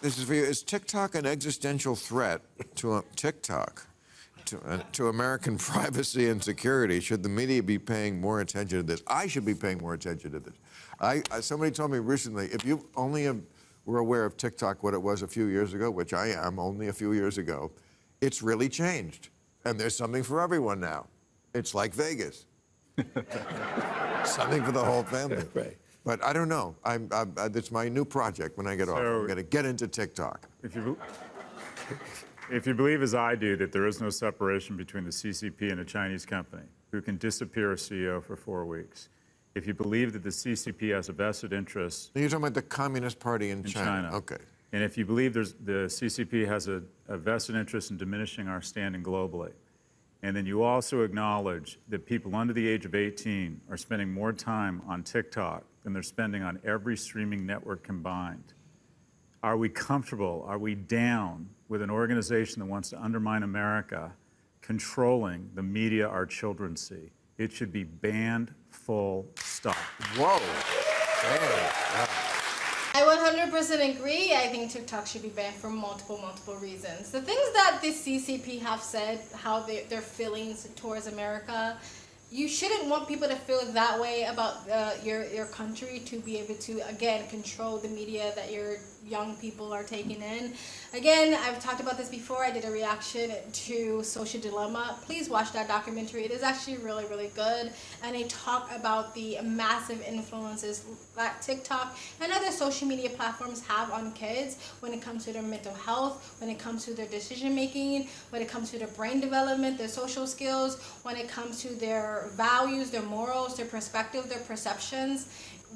This is for you. Is TikTok an existential threat to to American privacy and security? Should the media be paying more attention to this? I should be paying more attention to this. Somebody told me recently, if you only were aware of TikTok what it was a few years ago, which I am only a few years ago, it's really changed. And there's something for everyone now. It's like Vegas. Something for the whole family. Right. But I don't know. It's my new project when I get off. I'm going to get into TikTok. If you believe, as I do, that there is no separation between the CCP and a Chinese company who can disappear a CEO for 4 weeks, if you believe that the CCP has a vested interest... You're talking about the Communist Party in China. Okay. And if you believe the CCP has a vested interest in diminishing our standing globally, and then you also acknowledge that people under the age of 18 are spending more time on TikTok than they're spending on every streaming network combined, are we comfortable, are we down with an organization that wants to undermine America controlling the media our children see? It should be banned, full stop. Whoa. Damn. I 100% agree. I think TikTok should be banned for multiple reasons. The things that the CCP have said, how their feelings towards America, you shouldn't want people to feel that way about your country, to be able to, again, control the media that your young people are taking in. Again, I've talked about this before. I did a reaction to Social Dilemma. Please watch that documentary. It is actually really, really good. And they talk about the massive influences that TikTok and other social media platforms have on kids when it comes to their mental health, when it comes to their decision making, when it comes to their brain development, their social skills, when it comes to their values, their morals, their perspective, their perceptions.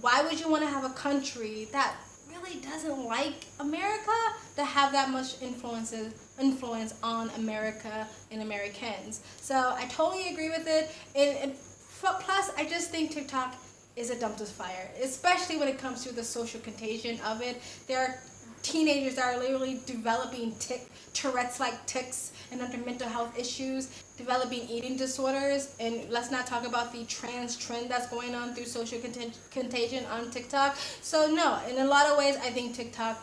Why would you want to have a country that really doesn't like America to have that much influence on America and Americans? So I totally agree with it. And plus, I just think TikTok is a dumpster fire, especially when it comes to the social contagion of it. There are teenagers that are literally developing Tourette's-like tics and other mental health issues, developing eating disorders, and let's not talk about the trans trend that's going on through social contagion on TikTok. So no, in a lot of ways, I think TikTok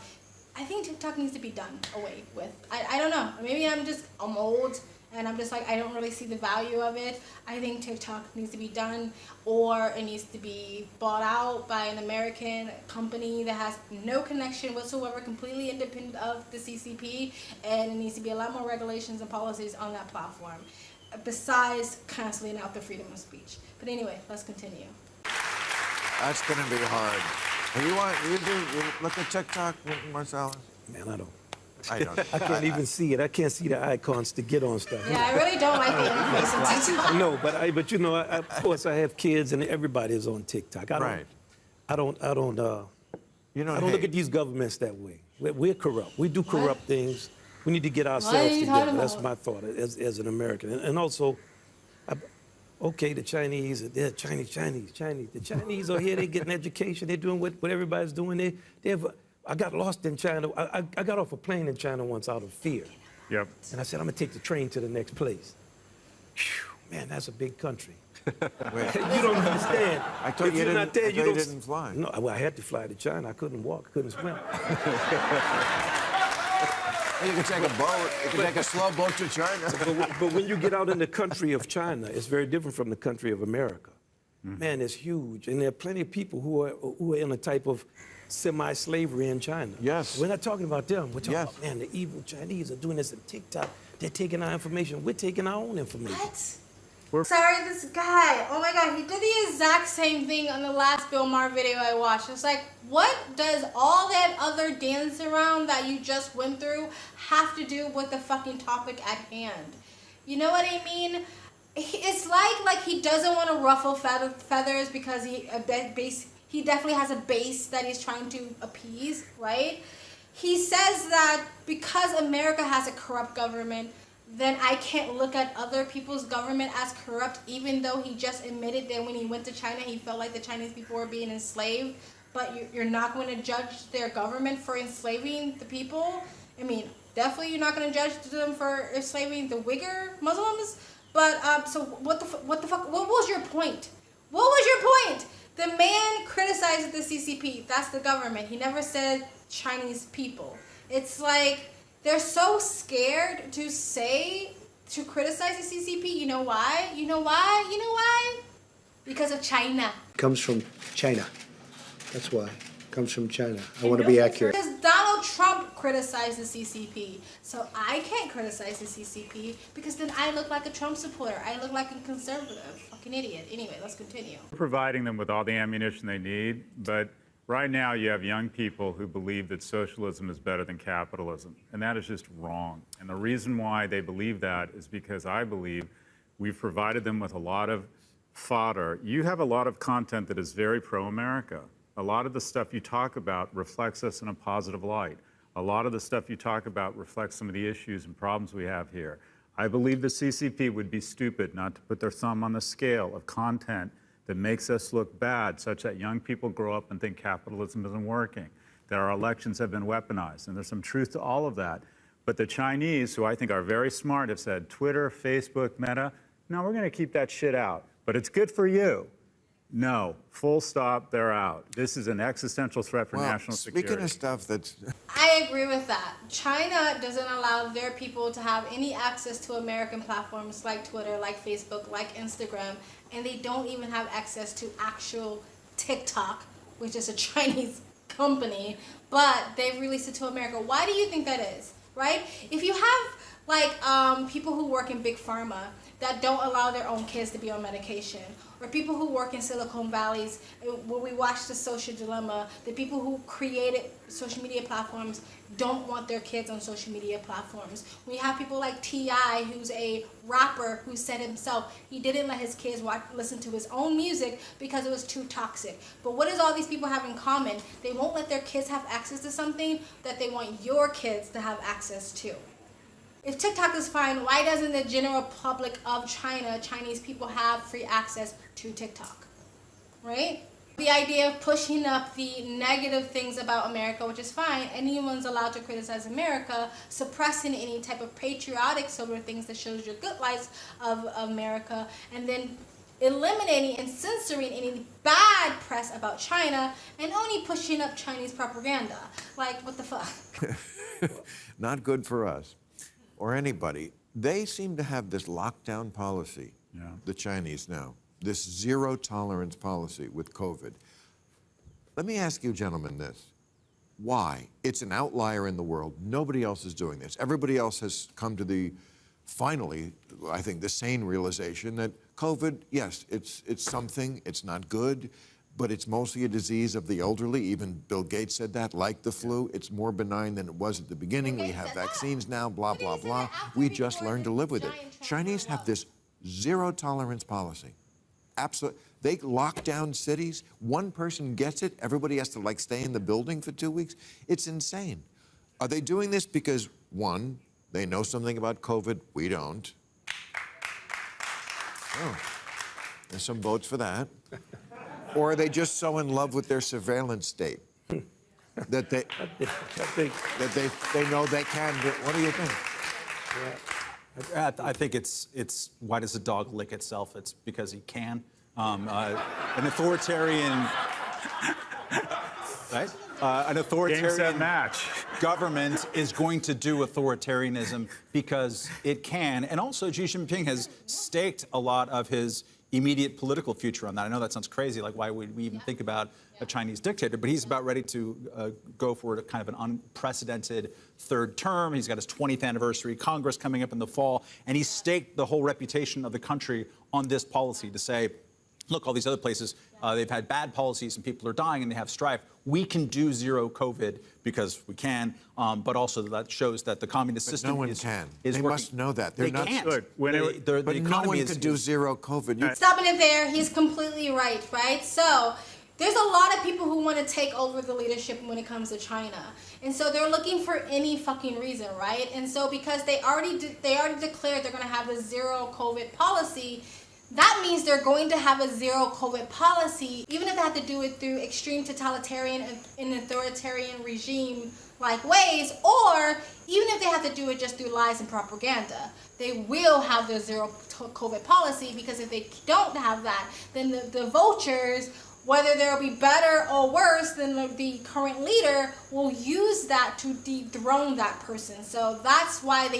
needs to be done away with. I don't know, maybe I'm old, and I'm just like, I don't really see the value of it. I think TikTok needs to be done, or it needs to be bought out by an American company that has no connection whatsoever, completely independent of the CCP, and it needs to be a lot more regulations and policies on that platform, besides canceling out the freedom of speech. But anyway, let's continue. That's going to be hard. You look at TikTok, Marcellus? Man, I don't. I don't. I can't even see it. I can't see the icons to get on stuff. Yeah, I really don't like the interface on TikTok. No, but you know, of course, I have kids, and everybody is on TikTok. I don't look at these governments that way. We're corrupt. We do corrupt things. We need to get ourselves together. That's my thought as an American. And also, okay, the Chinese, they're Chinese. The Chinese are here. They're getting education. They're doing what everybody's doing. I got lost in China. I got off a plane in China once out of fear. Yep. And I said, I'm going to take the train to the next place. Whew, man, that's a big country. You don't understand. I thought you didn't fly. No, well, I had to fly to China. I couldn't walk. I couldn't swim. You can take a boat. You can take a slow boat to China. But when you get out in the country of China, it's very different from the country of America. Man, it's huge. And there are plenty of people who are in a type of semi-slavery in China. Yes. We're not talking about them. We're talking about, man, the evil Chinese are doing this on TikTok. They're taking our information. We're taking our own information. What? Sorry, this guy, oh my God, he did the exact same thing on the last Bill Maher video I watched. It's like, what does all that other dance around that you just went through have to do with the fucking topic at hand? You know what I mean? It's like he doesn't want to ruffle feathers because he definitely has a base that he's trying to appease, right? He says that because America has a corrupt government, then I can't look at other people's government as corrupt, even though he just admitted that when he went to China, he felt like the Chinese people were being enslaved. But you're not going to judge their government for enslaving the people? I mean, definitely you're not going to judge them for enslaving the Uyghur Muslims. But so what the fuck? What was your point? What was your point? The man criticized the CCP. That's the government. He never said Chinese people. It's like they're so scared to criticize the CCP. You know why? You know why? You know why? Because of China. Comes from China. That's why. Comes from China. I want to be accurate. Because Donald Trump criticized the CCP. So I can't criticize the CCP because then I look like a Trump supporter. I look like a conservative. Fucking idiot. Anyway, let's continue. We're providing them with all the ammunition they need, but right now you have young people who believe that socialism is better than capitalism, and that is just wrong. And the reason why they believe that is because I believe we've provided them with a lot of fodder. You have a lot of content that is very pro-America. A lot of the stuff you talk about reflects us in a positive light. A lot of the stuff you talk about reflects some of the issues and problems we have here. I believe the CCP would be stupid not to put their thumb on the scale of content that makes us look bad, such that young people grow up and think capitalism isn't working, that our elections have been weaponized, and there's some truth to all of that. But the Chinese, who I think are very smart, have said, Twitter, Facebook, Meta, no, we're going to keep that shit out. But it's good for you. No, full stop, they're out. This is an existential threat for national security. Speaking of stuff that's... I agree with that. China doesn't allow their people to have any access to American platforms like Twitter, like Facebook, like Instagram, and they don't even have access to actual TikTok, which is a Chinese company, but they've released it to America. Why do you think that is, right? If you have like people who work in big pharma that don't allow their own kids to be on medication, or people who work in Silicon Valleys, where we watch The Social Dilemma, the people who created social media platforms don't want their kids on social media platforms. We have people like T.I., who's a rapper, who said himself he didn't let his kids listen to his own music because it was too toxic. But what does all these people have in common? They won't let their kids have access to something that they want your kids to have access to. If TikTok is fine, why doesn't the general public of China, Chinese people, have free access to TikTok, right? The idea of pushing up the negative things about America, which is fine, anyone's allowed to criticize America, suppressing any type of patriotic sort of things that shows your good lights of America, and then eliminating and censoring any bad press about China, and only pushing up Chinese propaganda. Like, what the fuck? Not good for us or anybody. They seem to have this lockdown policy, the Chinese now, this zero tolerance policy with COVID. Let me ask you gentlemen this. Why? It's an outlier in the world. Nobody else is doing this. Everybody else has come to the, finally, I think, the sane realization that COVID, yes, it's something, it's not good, but it's mostly a disease of the elderly. Even Bill Gates said that, like the flu. It's more benign than it was at the beginning. We have vaccines now, blah, blah, blah. We just learned to live with it. Chinese have this zero tolerance policy. Absolutely. They lock down cities. One person gets it. Everybody has to like stay in the building for 2 weeks. It's insane. Are they doing this because, one, they know something about COVID? We don't. Oh, there's some votes for that. Or are they just so in love with their surveillance state that they know they can do? What do you think? I think it's why does a dog lick itself? It's because he can. An authoritarian, right? An authoritarian match. Government is going to do authoritarianism because it can. And also, Xi Jinping has staked a lot of his immediate political future on that. I know that sounds crazy, like why would we even think about a Chinese dictator, but he's about ready to go for kind of an unprecedented third term. He's got his 20th anniversary Congress coming up in the fall, and he's staked the whole reputation of the country on this policy to say, look, all these other places, they've had bad policies and people are dying and they have strife. We can do zero COVID because we can, but also that shows that the communist system no one is can. They working. Must know that. They're they not. Can't. Look, but no one can do zero COVID. Stopping it there, he's completely right? So there's a lot of people who want to take over the leadership when it comes to China. And so they're looking for any fucking reason, right? And so because they already declared they're going to have a zero COVID policy, that means they're going to have a zero COVID policy, even if they have to do it through extreme totalitarian and authoritarian regime like ways, or even if they have to do it just through lies and propaganda. They will have their zero COVID policy, because if they don't have that, then the vultures whether they'll be better or worse than the current leader, will use that to dethrone that person. So that's why the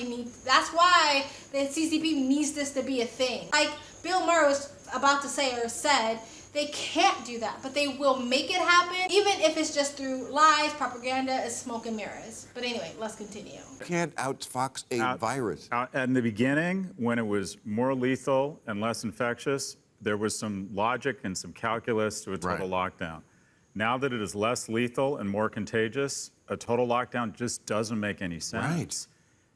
CCP needs this to be a thing. Like Bill Maher was about to say or said, they can't do that, but they will make it happen, even if it's just through lies, propaganda, and smoke and mirrors. But anyway, let's continue. You can't outfox a virus. In the beginning, when it was more lethal and less infectious, there was some logic and some calculus to a total lockdown. Now that it is less lethal and more contagious, a total lockdown just doesn't make any sense. Right.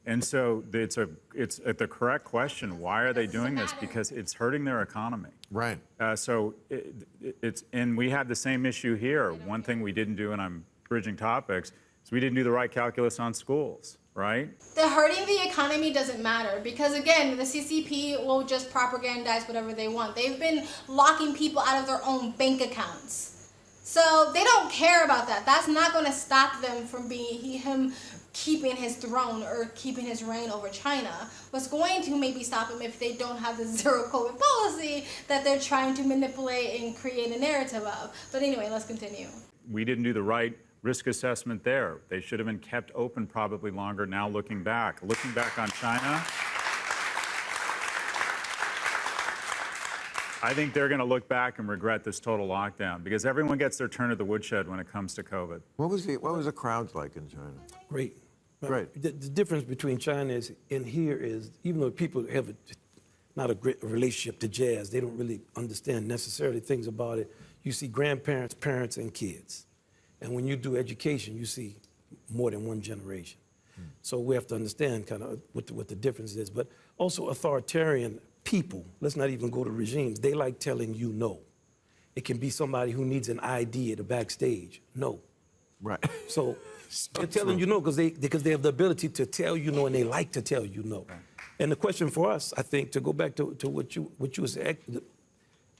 And so it's the correct question. Why are they doing this? Because it's hurting their economy. Right. And we had the same issue here. One thing we didn't do, and I'm bridging topics, is we didn't do the right calculus on schools, right? The hurting the economy doesn't matter because, again, the CCP will just propagandize whatever they want. They've been locking people out of their own bank accounts. So they don't care about that. That's not going to stop them from him keeping his throne or keeping his reign over China. What's going to maybe stop him if they don't have the zero COVID policy that they're trying to manipulate and create a narrative of. But anyway, let's continue. We didn't do the right risk assessment there. They should have been kept open probably longer now looking back. Looking back on China, I think they're going to look back and regret this total lockdown because everyone gets their turn at the woodshed when it comes to COVID. What was the crowds like in China? Great. Great. The difference between China and here is, even though people have not a great relationship to jazz, they don't really understand necessarily things about it. You see grandparents, parents, and kids. And when you do education, you see more than one generation. So we have to understand kind of what the difference is. But also authoritarian people, let's not even go to regimes, they like telling you no. It can be somebody who needs an ID at the backstage. No. Right. So they're telling you no because they have the ability to tell you no, and they like to tell you no. Right. And the question for us, I think, to go back to what you were saying,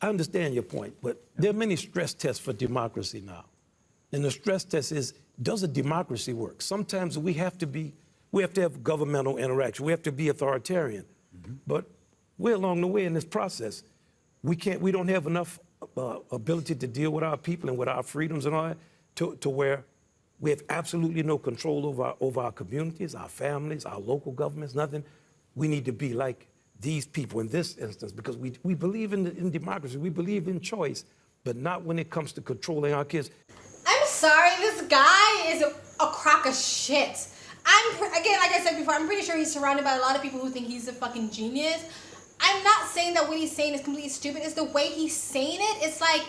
I understand your point, but there are many stress tests for democracy now. And the stress test is, does a democracy work? Sometimes we have to have governmental interaction. We have to be authoritarian. But we're along the way in this process. We don't have enough ability to deal with our people and with our freedoms and all that to where we have absolutely no control over our communities, our families, our local governments, nothing. We need to be like these people in this instance because we believe in democracy. We believe in choice, but not when it comes to controlling our kids. I'm sorry, this guy is a crock of shit. Again, like I said before, I'm pretty sure he's surrounded by a lot of people who think he's a fucking genius. I'm not saying that what he's saying is completely stupid. It's the way he's saying it. It's like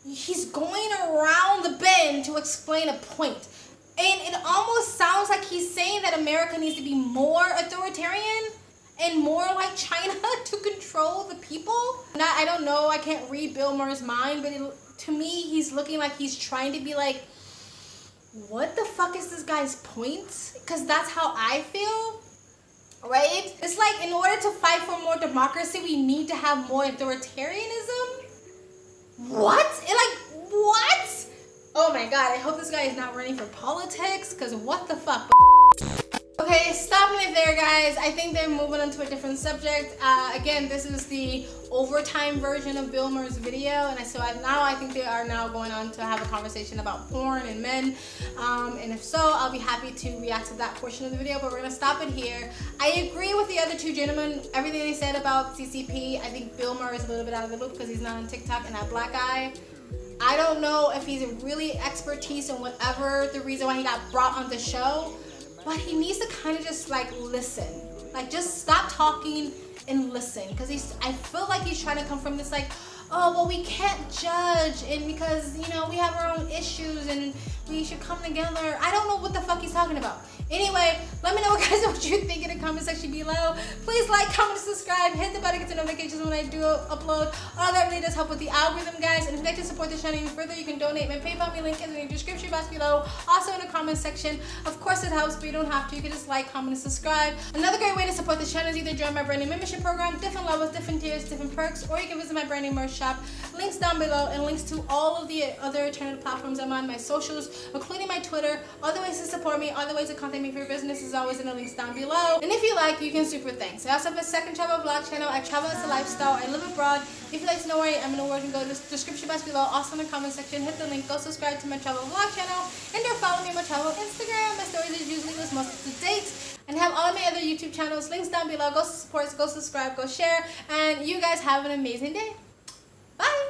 he's going around the bend to explain a point. And it almost sounds like he's saying that America needs to be more authoritarian and more like China to control the people. I don't know, I can't read Bill Maher's mind, but to me, he's looking like he's trying to be like, what the fuck is this guy's point? Because that's how I feel, right? It's like in order to fight for more democracy, we need to have more authoritarianism. What? What? Oh my God, I hope this guy is not running for politics, because what the fuck? Okay, stopping it there, guys. I think they're moving on to a different subject. Again, this is the overtime version of Bill Maher's video, and now I think they are now going on to have a conversation about porn and men. And if so, I'll be happy to react to that portion of the video, but we're gonna stop it here. I agree with the other two gentlemen, everything they said about CCP. I think Bill Maher is a little bit out of the loop because he's not on TikTok and that black guy. I don't know if he's a really expertise in whatever the reason why he got brought on the show, but he needs to kind of just like listen. Like just stop talking and listen. Because I feel like he's trying to come from this like, oh, well, we can't judge and because, you know, we have our own issues and we should come together. I don't know what the fuck he's talking about. Anyway, let me know guys what you think in the comment section below. Please like, comment, subscribe, hit the button to get the notifications when I do upload. All that really does help with the algorithm, guys. And if you'd like to support this channel even further, you can donate. My PayPal link is in the description box below. Also in the comment section. Of course it helps, but you don't have to. You can just like, comment, and subscribe. Another great way to support this channel is either join my brand new membership program, different levels, different tiers, different perks, or you can visit my brand new merch shop. links down below, and links to all of the other alternative platforms I'm on, my socials, including my Twitter. Other ways to support me, other ways to contact me for your business is always in the links down below. And if you like, you can super thanks. I also have a second travel vlog channel. I travel as a lifestyle. I live abroad. If you'd like to know where I am in the world, you can go to the description box below. Also in the comment section, hit the link. Go subscribe to my travel vlog channel, and or follow me on my travel Instagram. My stories are usually most up to date. And have all my other YouTube channels, links down below. Go support, go subscribe, go share. And you guys have an amazing day. Bye!